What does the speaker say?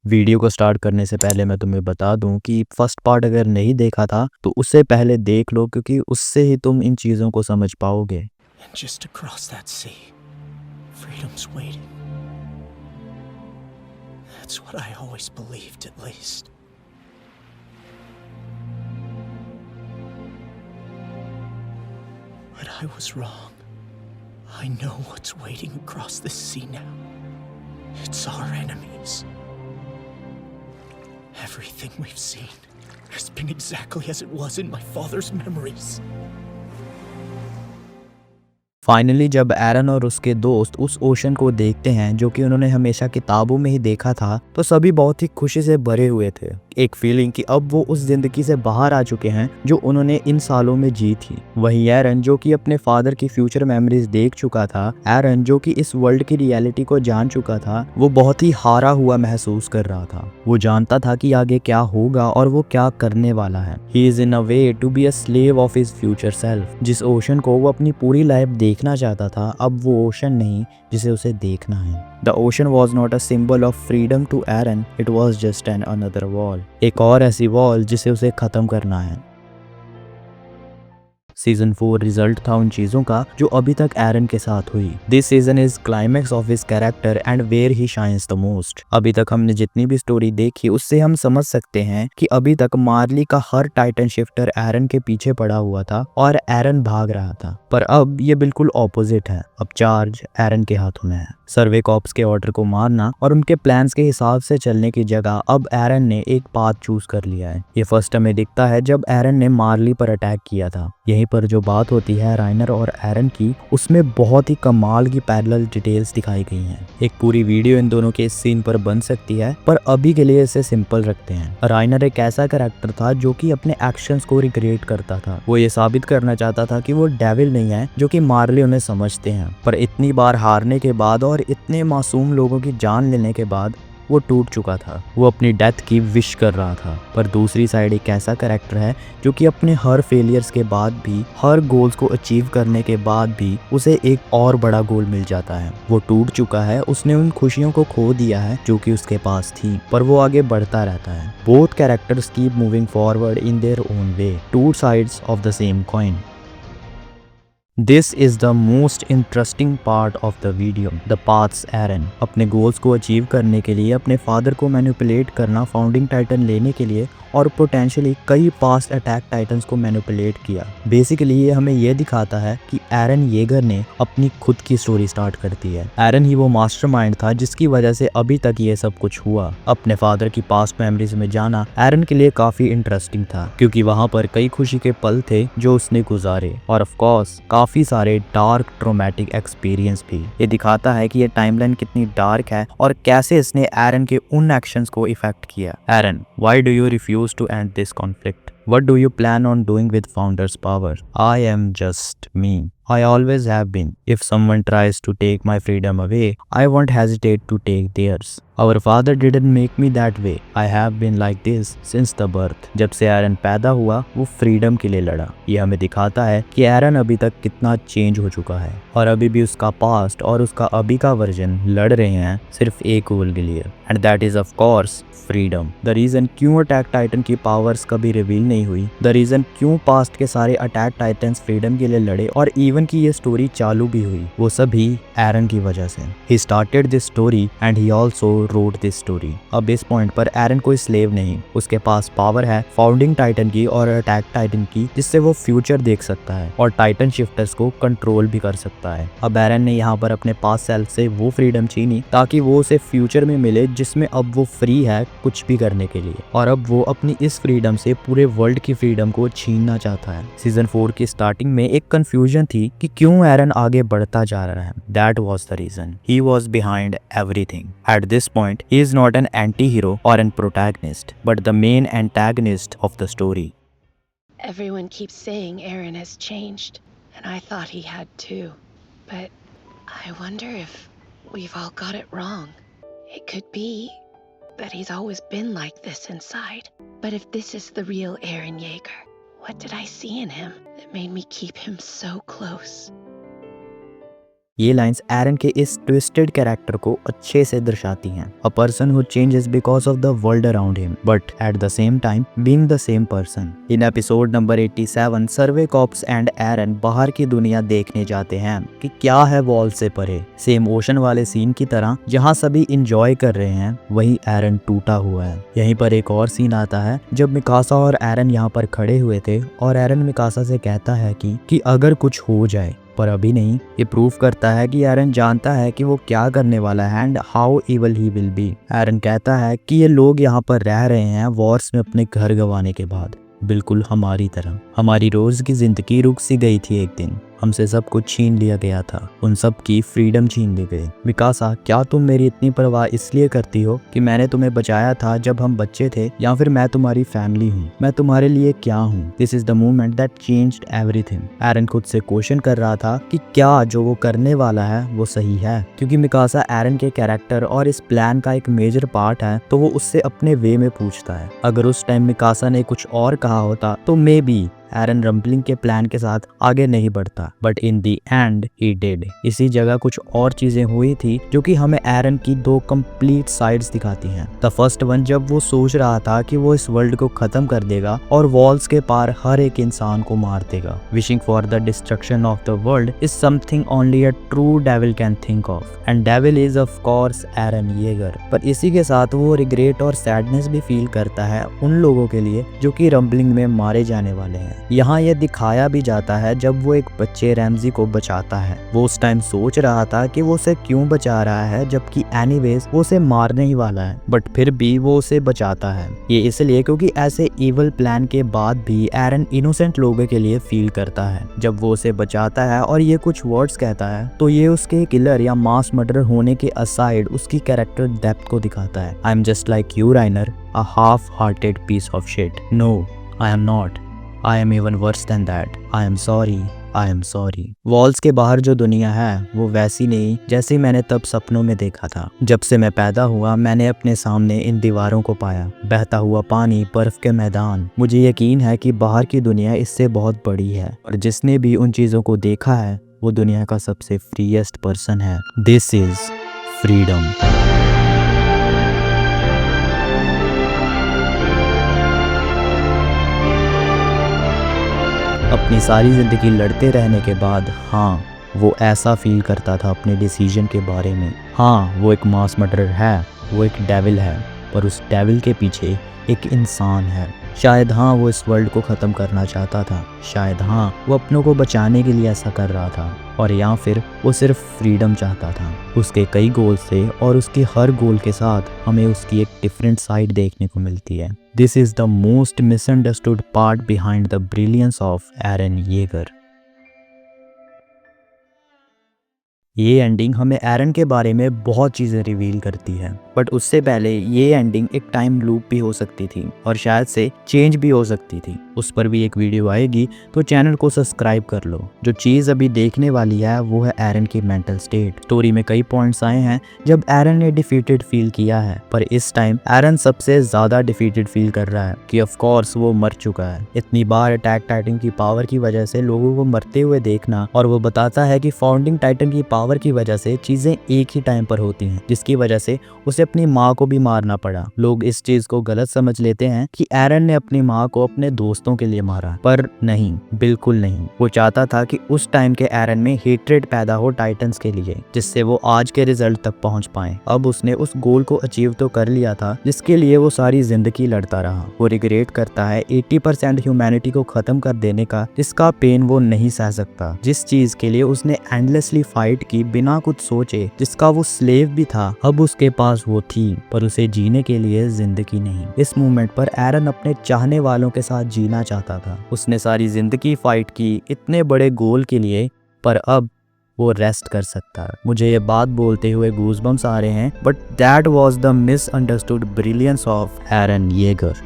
Video को start करने से पहले मैं तुम्हें बता दूं कि फर्स्ट पार्ट अगर नहीं देखा था तो उससे पहले देख लो, क्योंकि उससे ही तुम इन चीज़ों को समझ पाओगे। And just across that sea, freedom's waiting. That's what I always believed, at least. But I was wrong. I know what's waiting across the sea now. It's our enemies. Everything we've seen has been exactly as it was in my father's memories. Finally जब एरन और उसके दोस्त उस ocean को देखते हैं जो कि उन्होंने हमेशा किताबों में ही देखा था, तो सभी बहुत ही खुशी से भरे हुए थे। एक फीलिंग कि अब वो उस जिंदगी से बाहर आ चुके हैं जो उन्होंने इन सालों में जी थी। वहीं एरन जो कि अपने फादर की फ्यूचर मेमोरीज देख चुका था, एरन जो कि इस वर्ल्ड की रियलिटी को जान चुका था, वो बहुत ही हारा हुआ महसूस कर रहा था। वो जानता था कि आगे क्या होगा और वो क्या करने वाला है। He is in a way to be a slave of his future self. जिस ओशन को वो अपनी पूरी लाइफ देखना चाहता था, अब वो ओशन नहीं जिसे उसे देखना है। The ocean was not a symbol of freedom to Aaron, it was just an another wall. एक और ऐसी वॉल जिसे उसे खत्म करना है। सीजन 4 रिजल्ट था उन चीजों का जो अभी तक एरन के साथ हुई। This season is climax of his character and where he shines the most. अभी तक हमने जितनी भी स्टोरी देखी उससे हम समझ सकते हैं कि अभी तक मार्ली का हर टाइटन शिफ्टर एरन के पीछे पड़ा हुआ था और एरन भाग रहा था, पर अब ये बिल्कुल ऑपोजिट है। अब चार्ज एरन के हाथों में है। सर्वे कॉप्स के ऑर्डर को मारना और उनके प्लान्स के हिसाब से चलने की जगह अब एरन ने एक पाथ चूज कर लिया है। ये फर्स्ट हमें दिखता है जब एरन ने मार्ली पर अटैक किया था। यहीं पर जो बात होती है राइनर और एरन की, उसमें बहुत ही कमाल की पैरेलल डिटेल्स दिखाई गई हैं। एक पूरी वीडियो इन दोनों के इस सीन पर बन सकती है, पर अभी के लिए इसे सिंपल रखते हैं। राइनर एक ऐसा कैरेक्टर था जो कि अपने एक्शंस को रिग्रेट करता था। वो ये साबित करना चाहता था कि वो डेविल नहीं है जो कि मार्ली उन्हें समझते हैं, पर इतनी बार हारने के बाद और इतने मासूम लोगों की जान लेने के बाद वो टूट चुका था। वो अपनी डेथ की विश कर रहा था। पर दूसरी साइड एक ऐसा कैरेक्टर है जो कि अपने हर फेलियर्स के बाद भी, हर गोल्स को अचीव करने के बाद भी उसे एक और बड़ा गोल मिल जाता है। वो टूट चुका है, उसने उन खुशियों को खो दिया है जो कि उसके पास थी, पर वो आगे बढ़ता रहता है। Both characters keep moving forward in their own way, two sides of the same coin. This is the most interesting part of the video, the paths Aaron अपने गोल्स को अचीव करने के लिए, अपने फादर को मैनिपुलेट करना, founding Titan लेने के लिए और पोटेंशियली कई पास्ट अटैक टाइटन्स को मैनिपुलेट किया। बेसिकली ये हमें यह दिखाता है कि एरन येगर ने अपनी खुद की स्टोरी स्टार्ट कर दी है। एरन ही वो मास्टरमाइंड था जिसकी वजह से अभी तक ये सब कुछ हुआ। अपने फादर की पास्ट मेमोरीज में जाना एरन के लिए काफी इंटरेस्टिंग था, क्योंकि वहां पर कई खुशी के पल थे जो उसने गुजारे, और ऑफ कोर्स काफी सारे डार्क ट्रोमैटिक एक्सपीरियंस भी। ये दिखाता है कि ये टाइमलाइन कितनी डार्क है और कैसे इसने एरन के उन एक्शंस को इफेक्ट किया। Eren, why do you refuse to end this conflict? What do you plan on doing with Founder's power? I am just me. I always have been. If someone tries to take my freedom away, I won't hesitate to take theirs. Our father didn't make me that way. I have been like this since the birth. जब से एरन पैदा हुआ वो freedom के लिए लड़ा। ये हमें दिखाता है कि एरन अभी तक कितना चेंज हो चुका है और अभी भी उसका पास्ट और उसका अभी का वर्जन लड़ रहे हैं सिर्फ एक गोल के लिए, and that is of course freedom. The reason क्यों अटैक टाइटन की पावर्स कभी रिवील नहीं हुई, द रीजन क्यों पास्ट के सारे अटैक टाइटन्स फ्रीडम के लिए लड़े और इवन की ये स्टोरी चालू भी हुई, वो सभी एरन की वजह से। He started this story and he also wrote this story. अब इस पॉइंट पर एरन कोई स्लेव नहीं, उसके पास पावर है फाउंडिंग टाइटन की और अटैक टाइटन की, जिससे वो फ्यूचर देख सकता है और टाइटन शिफ्टर्स को कंट्रोल भी कर सकता है। अब एरन ने यहाँ पर अपने पास सेल्फ से वो फ्रीडम छीनी ताकि वो उसे फ्यूचर में मिले जिसमें अब वो फ्री है कुछ भी करने के लिए, और अब वो अपनी इस फ्रीडम से पूरे वर्ल्ड की फ्रीडम को छीनना चाहता है। सीजन 4 की स्टार्टिंग में एक कंफ्यूजन थी कि क्यों एरन आगे बढ़ता जा रहा है। That was the reason, he was behind everything. At this point he is not an antihero और an protagonist, but the main antagonist of the story. Everyone keeps saying Aaron has changed, and I thought he had too. But I wonder if we've all got it wrong. It could be that he's always been like this inside. But if this is the real Aaron Yeager, what did I see in him that made me keep him so close? ये lines Eren के इस twisted character को अच्छे से दर्शाती हैं। A person who changes because of the world around him but at the same time being the same person. In episode number 87 Survey Corps and Eren बाहर की दुनिया देखने जाते हैं कि क्या है वॉल से परे। सेम ओशन वाले सीन की तरह जहाँ सभी इंजॉय कर रहे हैं वहीं एरन टूटा हुआ है। यहीं पर एक और सीन आता है जब मिकासा और एरन यहाँ पर खड़े हुए थे और एरन मिकासा से कहता है कि अगर कुछ हो जाए पर अभी नहीं। ये प्रूफ करता है कि एरन जानता है कि वो क्या करने वाला है and how evil he will be. Eren कहता है कि ये लोग यहाँ पर रह रहे हैं वॉर्स में अपने घर गंवाने के बाद, बिल्कुल हमारी तरह। हमारी रोज की जिंदगी रुक सी गई थी एक दिन, हमसे सब कुछ छीन लिया गया था, उन सब की फ्रीडम छीन ली गई। मिकासा, क्या तुम मेरी इतनी परवाह इसलिए करती हो कि मैंने तुम्हें बचाया था जब हम बच्चे थे, या फिर मैं तुम्हारी फैमिली हूँ? मैं तुम्हारे लिए क्या हूँ? This is the moment that changed everything. Eren खुद से क्वेश्चन कर रहा था कि क्या जो वो करने वाला है वो सही है, क्योंकि मिकासा एरन के कैरेक्टर और इस प्लान का एक मेजर पार्ट है, तो वो उससे अपने वे में पूछता है। अगर उस टाइम मिकासा ने कुछ और कहा होता तो मे बी एरन रम्बलिंग के प्लान के साथ आगे नहीं बढ़ता, but in the and he did. इसी जगह कुछ और चीजें हुई थी जो कि हमें एरन की दो कंप्लीट साइड्स दिखाती हैं। द फर्स्ट वन, जब वो सोच रहा था कि वो इस वर्ल्ड को खत्म कर देगा और वॉल्स के पार हर एक इंसान को मार देगा। Wishing for the destruction of the world is something only a true devil can think of, and devil is of course Eren Yeager. पर इसी के साथ वो रिग्रेट और सैडनेस भी फील करता है उन लोगों के लिए जो कि रम्बलिंग में मारे जाने वाले हैं। यहाँ यह दिखाया भी जाता है जब वो एक बच्चे रैमजी को बचाता है। वो उस टाइम सोच रहा था कि वो उसे क्यों बचा रहा है, जबकि एनीवेज वो उसे मारने ही वाला है, बट फिर भी वो उसे बचाता है। ये इसलिए क्योंकि ऐसे इवल प्लान के बाद भी एरन इनोसेंट लोगों के लिए फील करता है। जब वो उसे बचाता है और ये कुछ वर्ड्स कहता है तो ये उसके किलर या मास मर्डर होने के असाइड उसकी कैरेक्टर डेप्थ को दिखाता है। I am just like you Reiner, a half hearted piece of shit. No, I am not. I am even worse than that. I am sorry. I am sorry. Walls के बाहर जो दुनिया है वो वैसी नहीं जैसी मैंने तब सपनों में देखा था। जब से मैं पैदा हुआ मैंने अपने सामने इन दीवारों को पाया, बहता हुआ पानी, बर्फ के मैदान। मुझे यकीन है कि बाहर की दुनिया इससे बहुत बड़ी है, और जिसने भी उन चीज़ों को देखा है वो दुनिया का सबसे फ्रीएस्ट पर्सन है। This is freedom. अपनी सारी ज़िंदगी लड़ते रहने के बाद हाँ, वो ऐसा फील करता था अपने डिसीजन के बारे में। हाँ, वो एक मास मर्डरर है, वो एक डेविल है, पर उस डेविल के पीछे एक इंसान है। शायद हाँ, वो इस वर्ल्ड को ख़त्म करना चाहता था, शायद हाँ, वो अपनों को बचाने के लिए ऐसा कर रहा था, और या फिर वो सिर्फ फ्रीडम चाहता था। उसके कई गोल्स थे और उसके हर गोल के साथ हमें उसकी एक डिफरेंट साइड देखने को मिलती है। This is the most misunderstood part behind the brilliance of Eren Yeager. ये एंडिंग हमें एरन के बारे में बहुत चीज़ें रिवील करती है, बट उससे पहले ये एंडिंग एक टाइम लूप भी हो सकती थी और शायद से चेंज भी हो सकती थी। उस पर भी एक वीडियो आएगी, तो चैनल को सब्सक्राइब कर लो। जो चीज़ अभी देखने वाली है वो है एरन की मेंटल स्टेट। स्टोरी में कई पॉइंट्स आए हैं जब एरन ने डिफीटेड फील किया है, पर इस टाइम एरन सबसे ज़्यादा डिफीटेड फील कर रहा है कि ऑफ कोर्स वो मर चुका है। इतनी बार अटैक टाइटन की पावर की वजह से लोगों को मरते हुए देखना, और वो बताता है कि फाउंडिंग टाइटन की पावर की वजह से चीजें एक ही टाइम पर होती हैं, जिसकी वजह से उसे अपनी माँ को भी मारना पड़ा। लोग इस चीज को गलत समझ लेते हैं कि एरन ने अपनी माँ को अपने दोस्तों के लिए मारा, पर नहीं, बिल्कुल नहीं। वो चाहता था कि उस टाइम के एरन में हेट्रेड पैदा हो टाइटन्स के लिए, जिससे वो आज के रिजल्ट तक पहुंच पाए। अब उसने उस गोल को अचीव तो कर लिया था जिसके लिए वो सारी जिंदगी लड़ता रहा। वो रिग्रेट करता है 80% ह्यूमैनिटी को खत्म कर देने का, जिसका पेन वो नहीं सह सकता। जिस चीज के लिए उसने एंडलेसली फाइट की बिना कुछ सोचे, जिसका वो स्लेव भी था, अब उसके पास वो थी, पर उसे जीने के लिए जिंदगी नहीं। इस मोमेंट पर एरन अपने चाहने वालों के साथ जीना चाहता था। उसने सारी जिंदगी फाइट की इतने बड़े गोल के लिए, पर अब वो रेस्ट कर सकता है। मुझे ये बात बोलते हुए गूज़बम्स आ रहे हैं, but that was the misunderstood brilliance of Eren Yeager.